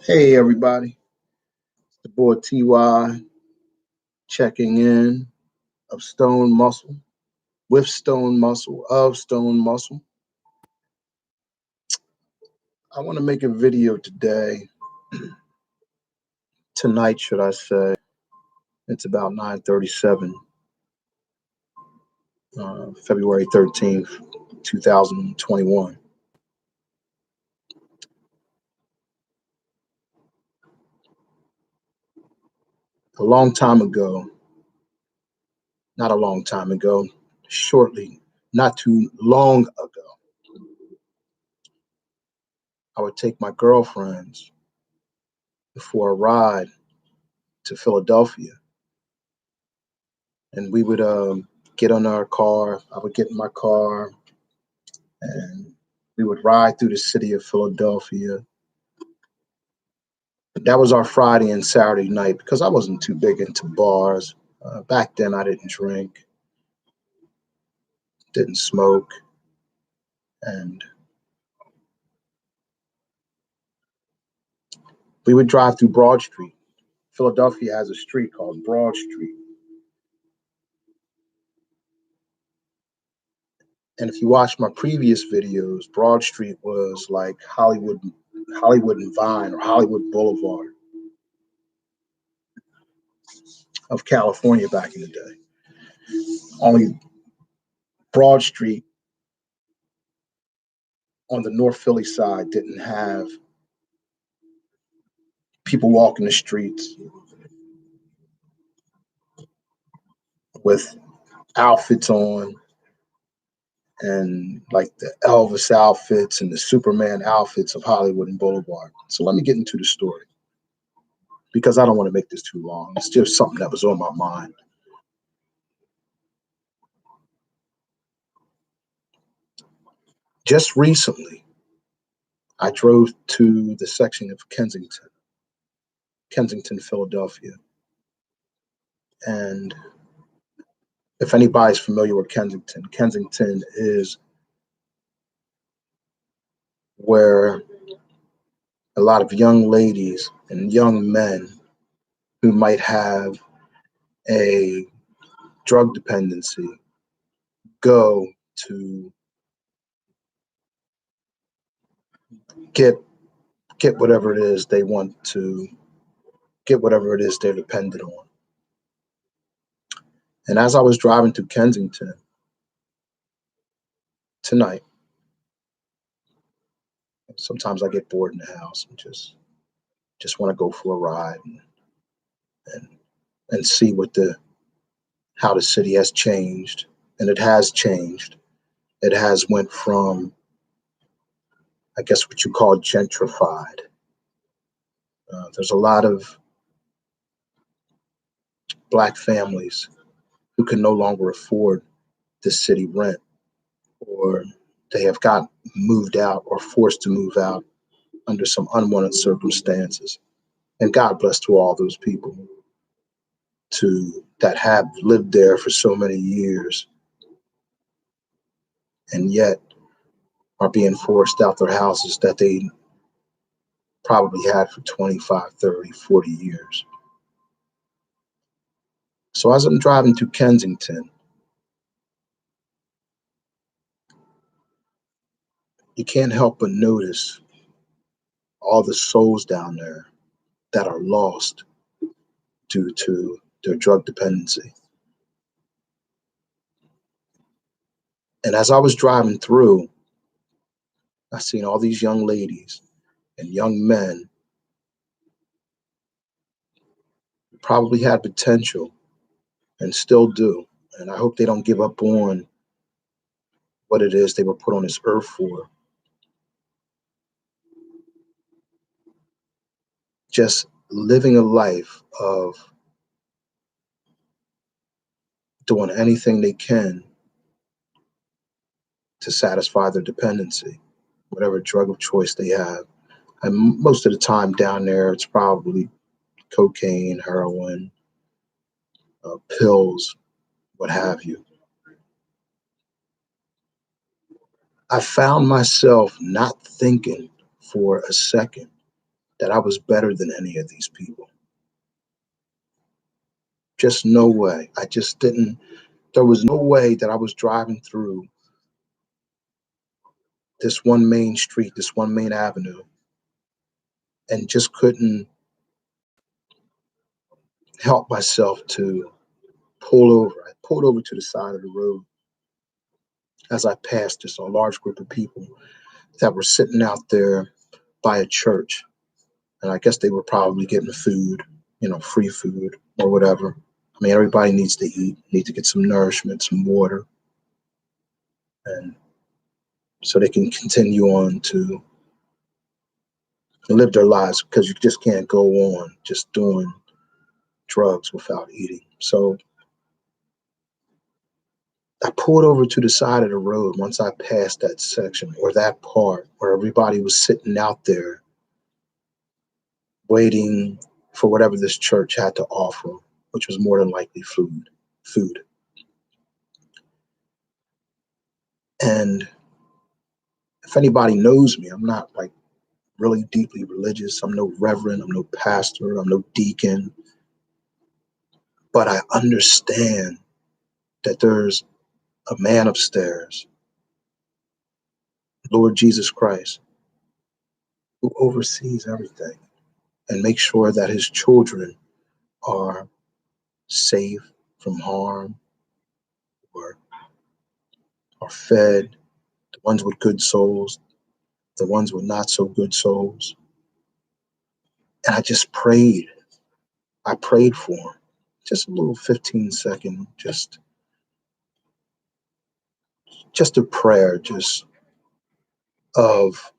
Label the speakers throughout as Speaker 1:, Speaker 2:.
Speaker 1: Hey everybody, the boy TY checking in of Stone Muscle, with Stone Muscle, of Stone Muscle. I want to make a video today, tonight should I say. It's about 9:37, February 13th, 2021. A long time ago, not a long time ago, shortly, not too long ago, I would take my girlfriends for a ride to Philadelphia, and we would get on our car. I would get in my car, and we would ride through the city of Philadelphia. That was our Friday and Saturday night because I wasn't too big into bars. Back then, I didn't drink, didn't smoke, and we would drive through Broad Street. Philadelphia has a street called Broad Street. And if you watch my previous videos, Broad Street was like Hollywood and Vine, or Hollywood Boulevard of California back in the day. Only Broad Street on the North Philly side didn't have people walking the streets with outfits on, and like the Elvis outfits and the Superman outfits of Hollywood and Boulevard. So let me get into the story because I don't want to make this too long. It's just something that was on my mind. Just recently, I drove to the section of Kensington, Philadelphia. And if anybody's familiar with Kensington, Kensington is where a lot of young ladies and young men who might have a drug dependency go to get get whatever it is they want to get, whatever it is they're dependent on. And as I was driving through Kensington tonight, sometimes I get bored in the house and just want to go for a ride and and see how the city has changed. And it has changed. It has went from, I guess, what you call gentrified. There's a lot of black families who can no longer afford the city rent, or they have got moved out or forced to move out under some unwanted circumstances. And God bless to all those people that have lived there for so many years and yet are being forced out their houses that they probably had for 25, 30, 40 years. So as I'm driving through Kensington, you can't help but notice all the souls down there that are lost due to their drug dependency. And as I was driving through, I seen all these young ladies and young men who probably had potential and still do. And I hope they don't give up on what it is they were put on this earth for. Just living a life of doing anything they can to satisfy their dependency, whatever drug of choice they have. And most of the time down there, it's probably cocaine, heroin, pills, what have you. I found myself not thinking for a second that I was better than any of these people. Just no way. I just didn't, there was no way that I was driving through this one main street, this one main avenue, and just couldn't help myself to pull over. I pulled over to the side of the road as I passed just a large group of people that were sitting out there by a church. And I guess they were probably getting food, free food or whatever. I mean, everybody needs to eat, need to get some nourishment, some water, and so they can continue on to live their lives, because you just can't go on just doing drugs without eating. So I pulled over to the side of the road once I passed that section, or that part where everybody was sitting out there waiting for whatever this church had to offer, which was more than likely food. And if anybody knows me, I'm not like really deeply religious. I'm no reverend, I'm no pastor, I'm no deacon, but I understand that there's a man upstairs, Lord Jesus Christ, who oversees everything and makes sure that his children are safe from harm, or are fed, the ones with good souls, the ones with not so good souls. And I just prayed. I prayed for him. Just a little 15-second, just a prayer, just of,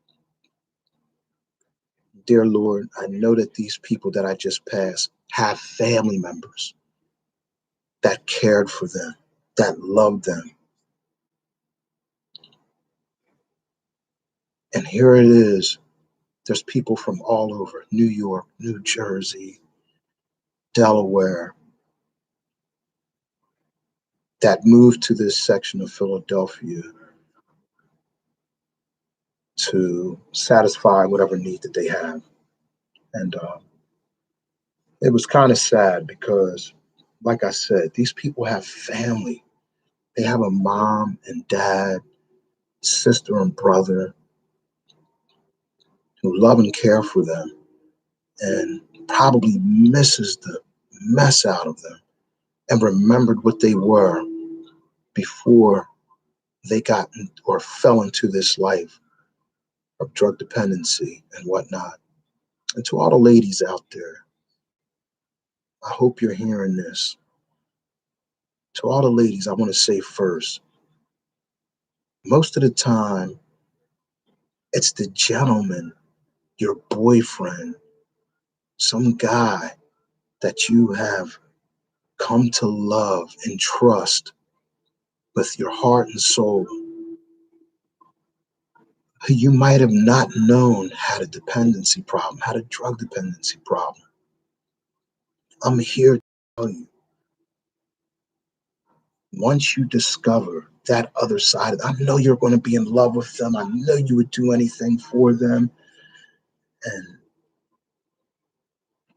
Speaker 1: dear Lord, I know that these people that I just passed have family members that cared for them, that loved them. And here it is. There's people from all over New York, New Jersey, Delaware, that moved to this section of Philadelphia to satisfy whatever need that they have. And it was kind of sad because, like I said, these people have family. They have a mom and dad, sister and brother who love and care for them, and probably misses the mess out of them and remembered what they were before they got or fell into this life of drug dependency and whatnot. And to all the ladies out there, I hope you're hearing this. To all the ladies, I want to say first, most of the time, it's the gentleman, your boyfriend, some guy that you have come to love and trust with your heart and soul, who you might have not known had a dependency problem, had a drug dependency problem. I'm here to tell you, once you discover that other side, I know you're going to be in love with them. I know you would do anything for them, and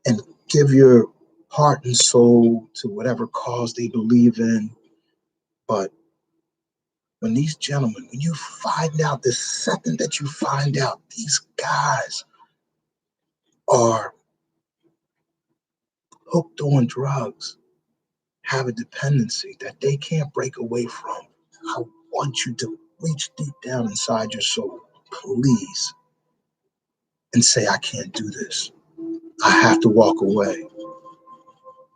Speaker 1: and give your heart and soul to whatever cause they believe in. But when these gentlemen, when you find out, the second that you find out these guys are hooked on drugs, have a dependency that they can't break away from, I want you to reach deep down inside your soul, please, and say, I can't do this. I have to walk away.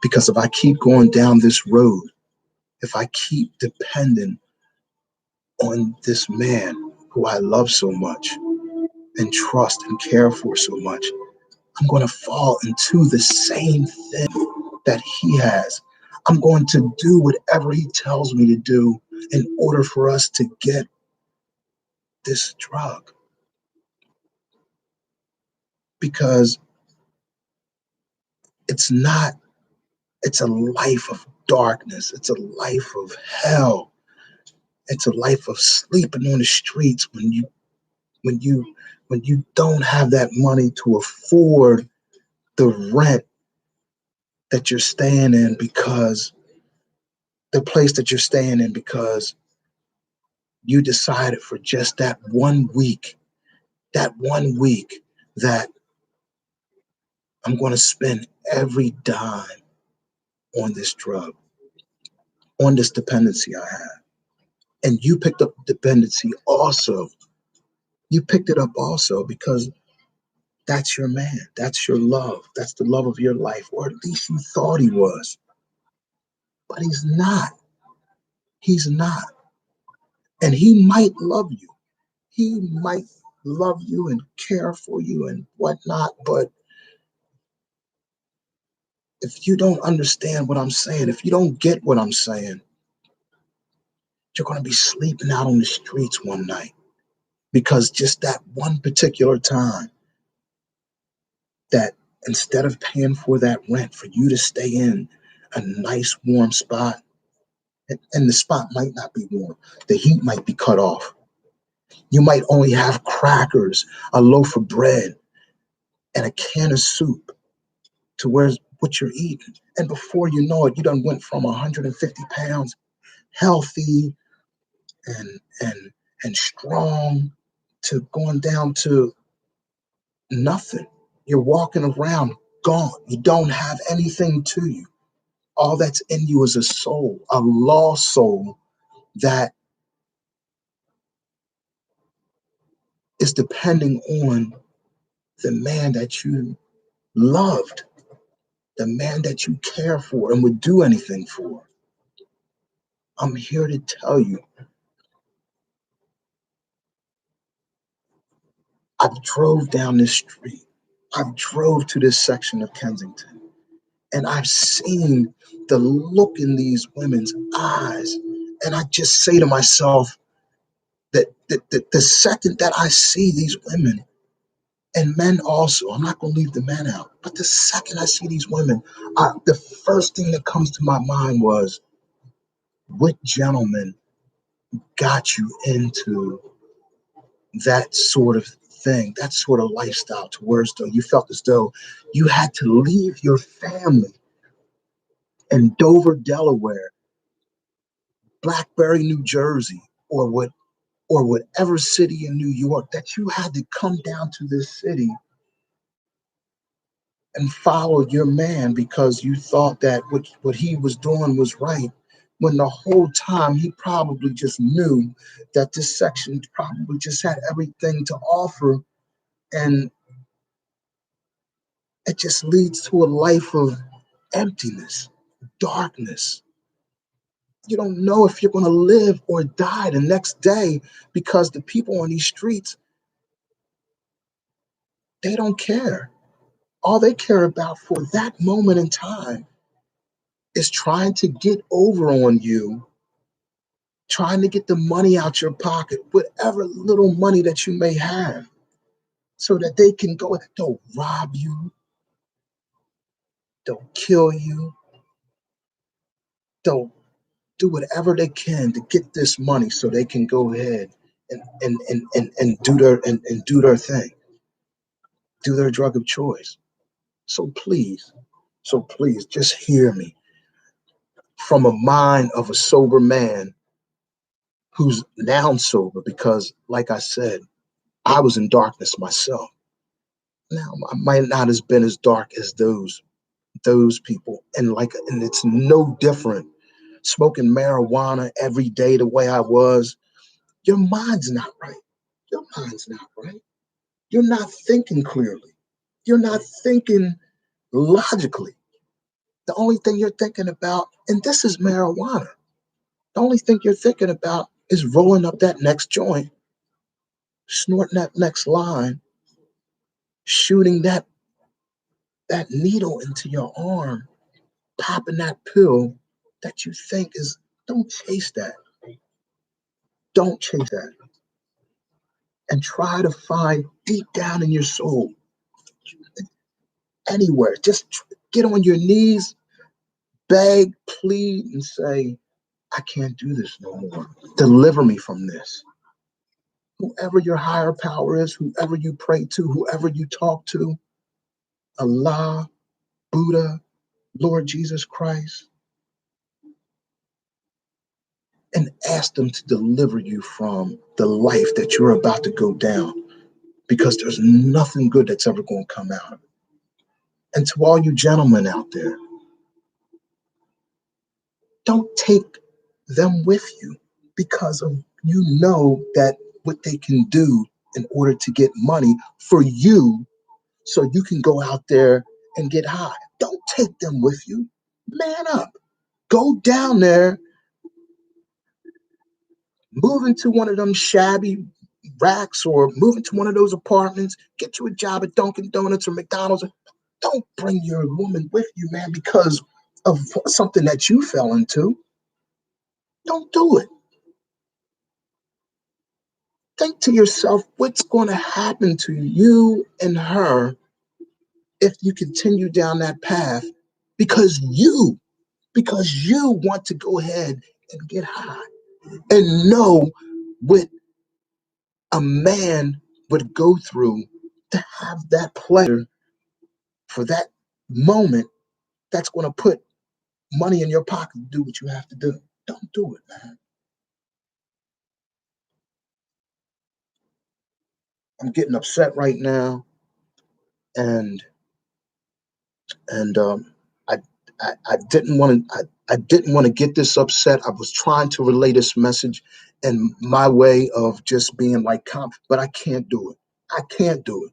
Speaker 1: Because if I keep going down this road, if I keep depending on this man who I love so much and trust and care for so much, I'm going to fall into the same thing that he has. I'm going to do whatever he tells me to do in order for us to get this drug. Because it's not, it's a life of darkness. It's a life of hell. It's a life of sleeping on the streets when when you don't have that money to afford the rent that you're staying in, because the place that you're staying in, because you decided for just that 1 week, that I'm going to spend every dime on this drug, on this dependency I have. And you picked up dependency also. You picked it up also because that's your man. That's your love. That's the love of your life, or at least you thought he was. But he's not. He's not. And he might love you. He might love you and care for you and whatnot. But if you don't understand what I'm saying, if you don't get what I'm saying, you're going to be sleeping out on the streets one night, because just that one particular time, that instead of paying for that rent for you to stay in a nice warm spot, and the spot might not be warm, the heat might be cut off. You might only have crackers, a loaf of bread, and a can of soup to where's what you're eating. And before you know it, you done went from 150 pounds healthy and and and strong to going down to nothing. You're walking around gone. You don't have anything to you. All that's in you is a soul, a lost soul that is depending on the man that you loved, the man that you care for and would do anything for. I'm here to tell you, I've drove down this street. I've drove to this section of Kensington, and I've seen the look in these women's eyes. And I just say to myself that the second that I see these women, and men also, I'm not going to leave the men out, but the second I see these women, the first thing that comes to my mind was, what gentleman got you into that sort of thing, that sort of lifestyle, to where as though you felt as though you had to leave your family in Dover, Delaware, Blackberry, New Jersey, or whatever city in New York, that you had to come down to this city and follow your man because you thought that what he was doing was right, when the whole time he probably just knew that this section probably just had everything to offer, and it just leads to a life of emptiness, darkness. You don't know if you're going to live or die the next day, because the people on these streets, they don't care. All they care about for that moment in time is trying to get over on you, trying to get the money out your pocket, whatever little money that you may have, so that they can go, they'll rob you, they'll kill you, they'll do whatever they can to get this money so they can go ahead and do their thing, do their drug of choice. So please, just hear me from a mind of a sober man who's now sober, because like I said, I was in darkness myself. Now I might not have been as dark as those people, and it's no different smoking marijuana every day the way I was. Your mind's not right. Your mind's not right. You're not thinking clearly. You're not thinking logically. The only thing you're thinking about, and this is marijuana, the only thing you're thinking about is rolling up that next joint, snorting that next line, shooting that needle into your arm, popping that pill that you think is, don't chase that. Don't chase that. And try to find deep down in your soul, anywhere, just get on your knees, beg, plead, and say, I can't do this no more. Deliver me from this. whoever your higher power is, whoever you pray to, whoever you talk to, Allah, Buddha, Lord Jesus Christ, and ask them to deliver you from the life that you're about to go down, because there's nothing good that's ever going to come out of it. And to all you gentlemen out there, don't take them with you, because of, you know, that what they can do in order to get money for you so you can go out there and get high. Don't take them with you. Man up. Go down there, move into one of them shabby racks, or move into one of those apartments, get you a job at Dunkin' Donuts or McDonald's. Don't bring your woman with you, man, because of something that you fell into. Don't do it. Think to yourself, what's going to happen to you and her if you continue down that path, because you want to go ahead and get high and know what a man would go through to have that pleasure for that moment that's going to put money in your pocket to do what you have to do. Don't do it, man. I'm getting upset right now, and and I, I didn't want to. I didn't want to get this upset. I was trying to relay this message in my way of just being like calm, but I can't do it. I can't do it.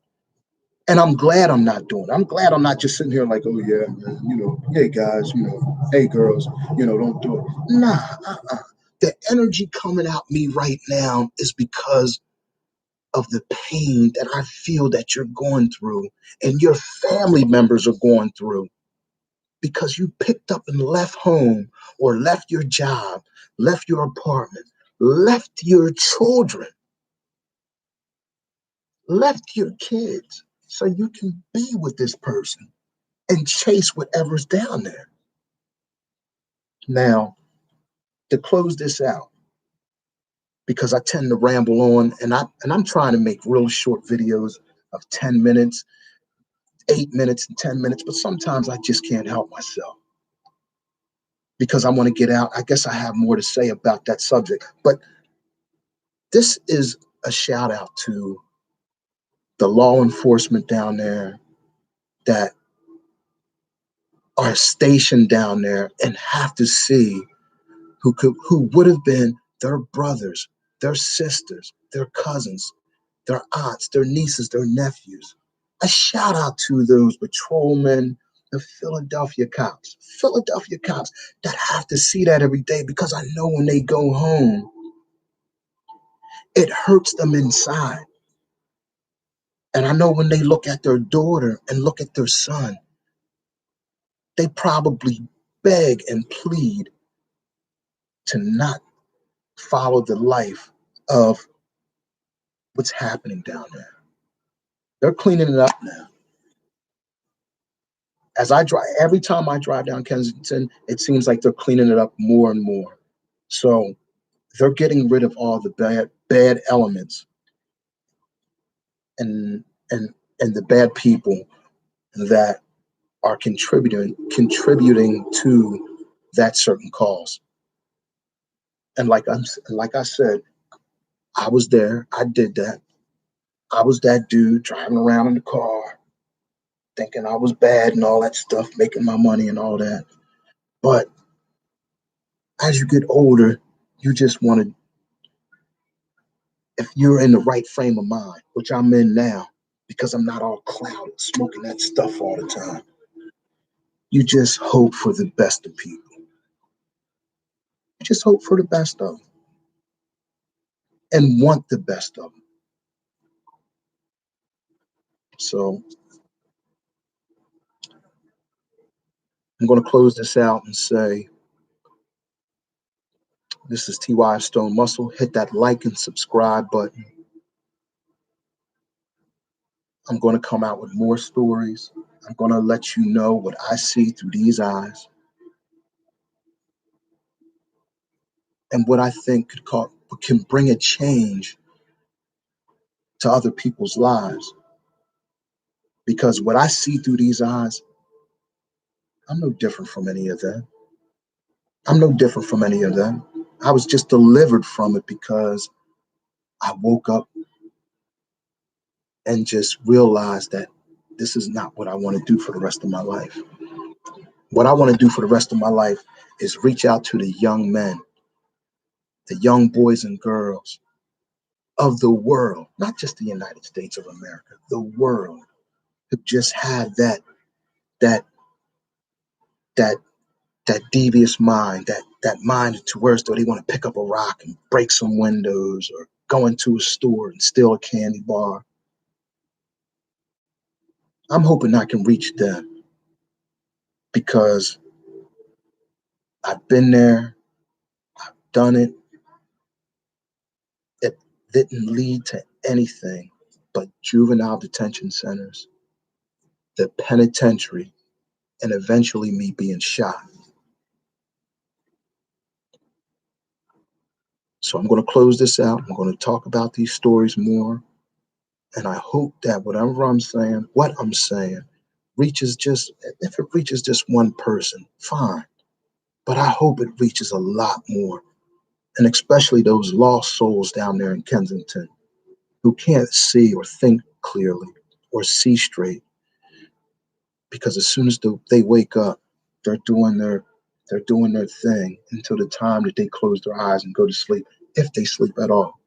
Speaker 1: And I'm glad I'm not doing it. I'm glad I'm not just sitting here like, oh yeah, man, hey guys, hey girls, don't do it. Nah, the energy coming out me right now is because of the pain that I feel that you're going through and your family members are going through, because you picked up and left home, or left your job, left your apartment, left your children, left your kids so you can be with this person and chase whatever's down there. Now, to close this out, because I tend to ramble on, and I'm trying to make real short videos of 10 minutes, 8 minutes and 10 minutes, but sometimes I just can't help myself because I want to get out. I guess I have more to say about that subject, but this is a shout out to the law enforcement down there that are stationed down there and have to see who would have been their brothers, their sisters, their cousins, their aunts, their nieces, their nephews. A shout out to those patrolmen, the Philadelphia cops that have to see that every day, because I know when they go home, it hurts them inside. And I know when they look at their daughter and look at their son, they probably beg and plead to not follow the life of what's happening down there. They're cleaning it up now. As I drive, every time I drive down Kensington, it seems like they're cleaning it up more and more. So they're getting rid of all the bad elements and and and the bad people that are contributing to that certain cause. And like I said, I was there. I did that. I was that dude driving around in the car, thinking I was bad and all that stuff, making my money and all that. But as you get older, you just want to, if you're in the right frame of mind, which I'm in now, because I'm not all clouded, smoking that stuff all the time, you just hope for the best of people. You just hope for the best of them and want the best of them. So I'm going to close this out and say, this is TY Stone Muscle. Hit that like and subscribe button. I'm going to come out with more stories. I'm going to let you know what I see through these eyes and what I think can bring a change to other people's lives. Because what I see through these eyes, I'm no different from any of them. I'm no different from any of them. I was just delivered from it because I woke up and just realized that this is not what I want to do for the rest of my life. What I want to do for the rest of my life is reach out to the young men, the young boys and girls of the world, not just the United States of America, the world, who just had that that that devious mind, that mind to where they want to pick up a rock and break some windows or go into a store and steal a candy bar. I'm hoping I can reach them because I've been there, done it. It didn't lead to anything but juvenile detention centers, the penitentiary, and eventually me being shot. So I'm going to close this out. I'm going to talk about these stories more. And I hope that whatever I'm saying, what I'm saying, reaches just, if it reaches just one person, fine. But I hope it reaches a lot more. And especially those lost souls down there in Kensington who can't see or think clearly or see straight. Because as soon as they wake up, they're doing their thing until the time that they close their eyes and go to sleep, if they sleep at all.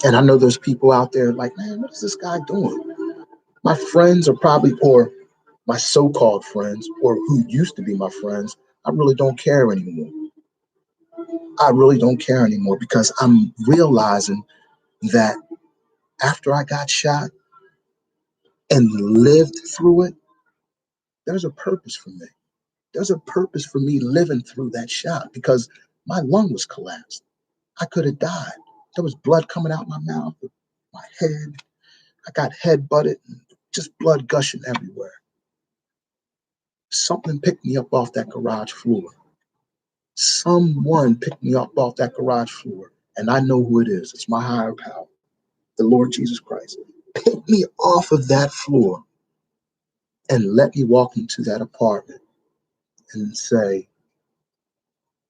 Speaker 1: And I know there's people out there like, man, what is this guy doing? My friends are probably, or my so-called friends, or who used to be my friends, I really don't care anymore. I really don't care anymore because I'm realizing that after I got shot and lived through it, there's a purpose for me. There's a purpose for me living through that shot because my lung was collapsed. I could have died. There was blood coming out my mouth, my head. I got head butted, and just blood gushing everywhere. Something picked me up off that garage floor. Someone picked me up off that garage floor, and I know who it is. It's my higher power, the Lord Jesus Christ. Pick me off of that floor and let me walk into that apartment and say,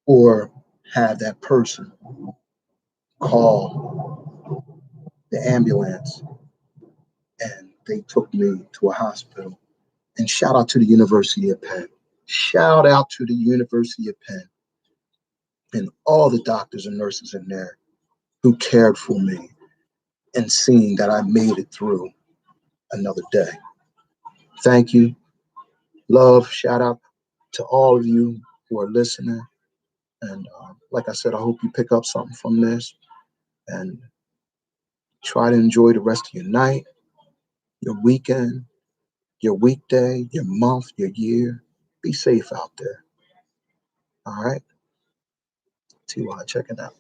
Speaker 1: or have that person call the ambulance, and they took me to a hospital. And shout out to the University of Penn. Shout out to the University of Penn and all the doctors and nurses in there who cared for me and seeing that I made it through another day. Thank you. Love, shout out to all of you who are listening. And like I said, I hope you pick up something from this and try to enjoy the rest of your night, your weekend, your weekday, your month, your year. Be safe out there. All right. TY checking out.